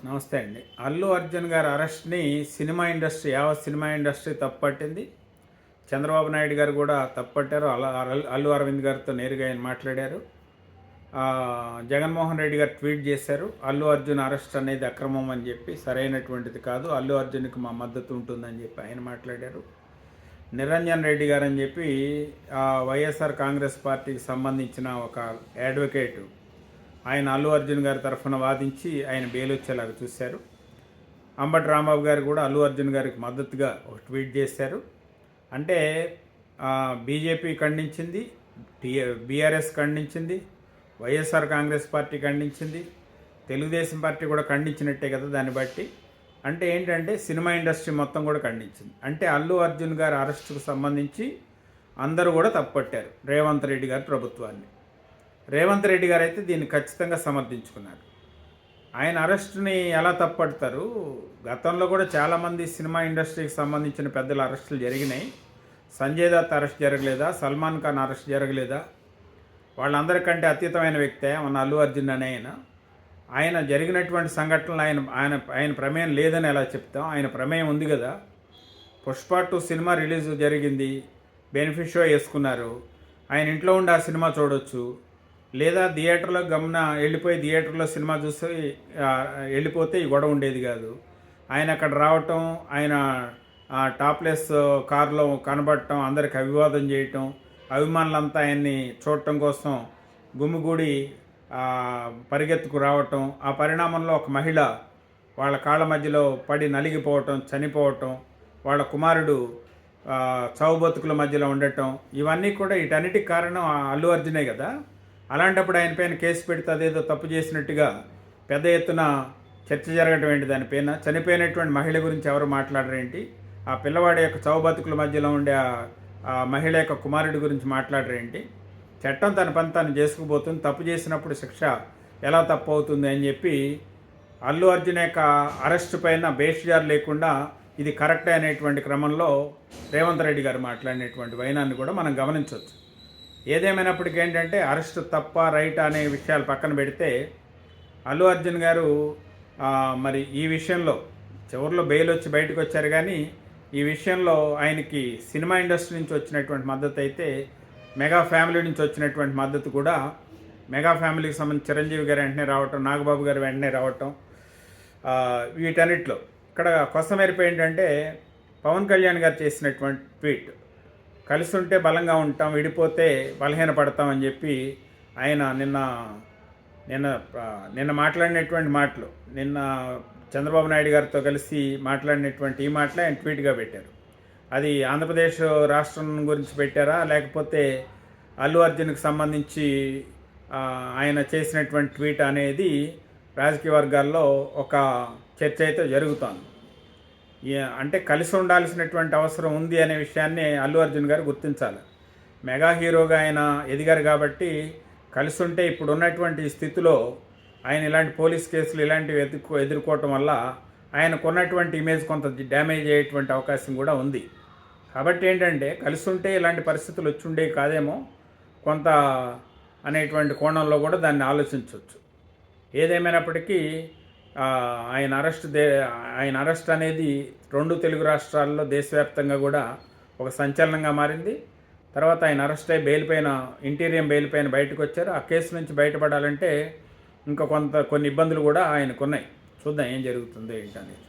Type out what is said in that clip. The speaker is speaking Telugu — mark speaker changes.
Speaker 1: నమస్తే అండి. అల్లు అర్జున్ గారి అరెస్ట్‌ని యావత్ సినిమా ఇండస్ట్రీ తప్పుపట్టింది. చంద్రబాబు నాయుడు గారు కూడా తప్పుపట్టారు. అల్లు అరవింద్ గారితో నేరుగా ఆయన మాట్లాడారు. జగన్మోహన్ రెడ్డి గారు ట్వీట్ చేశారు. అల్లు అర్జున్ అరెస్ట్ అనేది అక్రమం అని చెప్పి, సరైనటువంటిది కాదు, అల్లు అర్జున్‌కి మా మద్దతు ఉంటుందని చెప్పి ఆయన మాట్లాడారు. నిరంజన్ రెడ్డి గారు అని చెప్పి వైఎస్ఆర్ కాంగ్రెస్ పార్టీకి సంబంధించిన ఒక అడ్వకేటు, ఆయన అల్లు అర్జున్ గారి తరఫున వాదించి ఆయన బెయిల్ వచ్చేలాగా చూశారు. అంబటి రాంబాబు గారు కూడా అల్లు అర్జున్ గారికి మద్దతుగా ఒక ట్వీట్ చేశారు. అంటే బీజేపీ ఖండించింది, బీఆర్ఎస్ ఖండించింది, వైఎస్ఆర్ కాంగ్రెస్ పార్టీ ఖండించింది, తెలుగుదేశం పార్టీ కూడా ఖండించినట్టే కదా. దాన్ని బట్టి అంటే ఏంటంటే సినిమా ఇండస్ట్రీ మొత్తం కూడా ఖండించింది. అంటే అల్లు అర్జున్ గారి అరెస్టుకు సంబంధించి అందరూ కూడా తప్పుపట్టారు రేవంత్ రెడ్డి గారి ప్రభుత్వాన్ని. రేవంత్ రెడ్డి గారు అయితే దీన్ని ఖచ్చితంగా సమర్థించుకున్నారు. ఆయన అరెస్టుని ఎలా తప్పడతారు? గతంలో కూడా చాలామంది సినిమా ఇండస్ట్రీకి సంబంధించిన పెద్దల అరెస్టులు జరిగినాయి. సంజయ్ దత్ అరెస్ట్ జరగలేదా? సల్మాన్ ఖాన్ అరెస్ట్ జరగలేదా? వాళ్ళందరికంటే అతీతమైన వ్యక్తే మన అల్లు అర్జున్ అనే ఆయన జరిగినటువంటి సంఘటనలు ఆయన ఆయన ఆయన ప్రమేయం లేదని ఎలా చెప్తాం? ఆయన ప్రమేయం ఉంది కదా. పుష్ప 2 సినిమా రిలీజ్ జరిగింది, బెనిఫిట్ షో వేసుకున్నారు. ఆయన ఇంట్లో ఉండి ఆ సినిమా చూడొచ్చు, లేదా థియేటర్లో వెళ్ళిపోయి థియేటర్లో సినిమా చూసి వెళ్ళిపోతే ఈ గొడవ ఉండేది కాదు. ఆయన అక్కడ రావటం, ఆయన టాప్లెస్ కారులో కనబడటం, అందరికి అభివాదం చేయటం, అభిమానులంతా ఆయన్ని చూడటం కోసం గుమిగూడి పరిగెత్తుకు రావటం, ఆ పరిణామంలో ఒక మహిళ వాళ్ళ కాళ్ళ మధ్యలో పడి నలిగిపోవటం, చనిపోవటం, వాళ్ళ కుమారుడు చావు బతుకుల మధ్యలో ఉండటం, ఇవన్నీ కూడా వీటన్నిటికి కారణం అల్లు అర్జునే కదా. అలాంటప్పుడు ఆయన పైన కేసు పెడితే అదేదో తప్పు చేసినట్టుగా పెద్ద ఎత్తున చర్చ జరగటం ఏంటి దానిపైన? చనిపోయినటువంటి మహిళ గురించి ఎవరు మాట్లాడరేంటి? ఆ పిల్లవాడి యొక్క చావు బతుకుల మధ్యలో ఉండే ఆ మహిళ యొక్క కుమారుడి గురించి మాట్లాడరేంటి? చట్టం తన పని తను చేసుకుపోతుంది. తప్పు చేసినప్పుడు శిక్ష ఎలా తప్పు అవుతుంది అని చెప్పి అల్లు అర్జున్ యొక్క అరెస్ట్ పైన బేషజారు లేకుండా ఇది కరెక్ట్ అనేటువంటి క్రమంలో రేవంత్ రెడ్డి గారు మాట్లాడినటువంటి వైనాన్ని కూడా మనం గమనించవచ్చు. ఏదేమైనప్పటికీ ఏంటంటే అరెస్ట్ తప్ప రైట్ అనే విషయాలు పక్కన పెడితే అల్లు అర్జున్ గారు మరి ఈ విషయంలో చివరిలో బెయిల్ వచ్చి బయటకు వచ్చారు. కానీ ఈ విషయంలో ఆయనకి సినిమా ఇండస్ట్రీ నుంచి వచ్చినటువంటి మద్దతు అయితే, మెగా ఫ్యామిలీ నుంచి వచ్చినటువంటి మద్దతు కూడా, మెగా ఫ్యామిలీకి సంబంధించి చిరంజీవి గారు వెంటనే రావటం, నాగబాబు గారు వెంటనే రావటం, వీటన్నిటిలో ఇక్కడ కొసమెరిపి ఏంటంటే పవన్ కళ్యాణ్ గారు చేసినటువంటి ట్వీట్, కలిసి ఉంటే బలంగా ఉంటాం, విడిపోతే బలహీన పడతామని చెప్పి ఆయన నిన్న మాట్లాడినటువంటి మాటలు, నిన్న చంద్రబాబు నాయుడు గారితో కలిసి మాట్లాడినటువంటి ఈ మాటలే ఆయన ట్వీట్గా పెట్టారు. అది ఆంధ్రప్రదేశ్ రాష్ట్రం గురించి పెట్టారా, లేకపోతే అల్లు అర్జున్కి సంబంధించి ఆయన చేసినటువంటి ట్వీట్ అనేది రాజకీయ వర్గాల్లో ఒక చర్చ అయితే జరుగుతోంది. అంటే కలిసి ఉండాల్సినటువంటి అవసరం ఉంది అనే విషయాన్ని అల్లు అర్జున్ గారు గుర్తించాలి. మెగా హీరోగా ఆయన ఎదిగారు కాబట్టి కలిసి ఉంటే ఇప్పుడు ఉన్నటువంటి స్థితిలో ఆయన ఇలాంటి పోలీస్ కేసులు ఇలాంటివి ఎదుర్కోవటం వల్ల ఆయనకున్నటువంటి ఇమేజ్ కొంత డ్యామేజ్ అయ్యేటువంటి అవకాశం కూడా ఉంది. కాబట్టి ఏంటంటే కలిసి ఉంటే ఇలాంటి పరిస్థితులు వచ్చి ఉండేవి కాదేమో కొంత అనేటువంటి కోణంలో కూడా దాన్ని ఆలోచించవచ్చు. ఏదేమైనప్పటికీ ఆయన అరెస్ట్ అనేది 2 తెలుగు రాష్ట్రాల్లో దేశవ్యాప్తంగా కూడా ఒక సంచలనంగా మారింది. తర్వాత ఆయన అరెస్ట్ అయ్యి ఇంటీరియం బెయిల్ పైన బయటకు వచ్చారు. ఆ కేసు నుంచి బయటపడాలంటే ఇంకా కొన్ని ఇబ్బందులు కూడా ఆయనకున్నాయి. చూద్దాం ఏం జరుగుతుందో ఏంటనేది.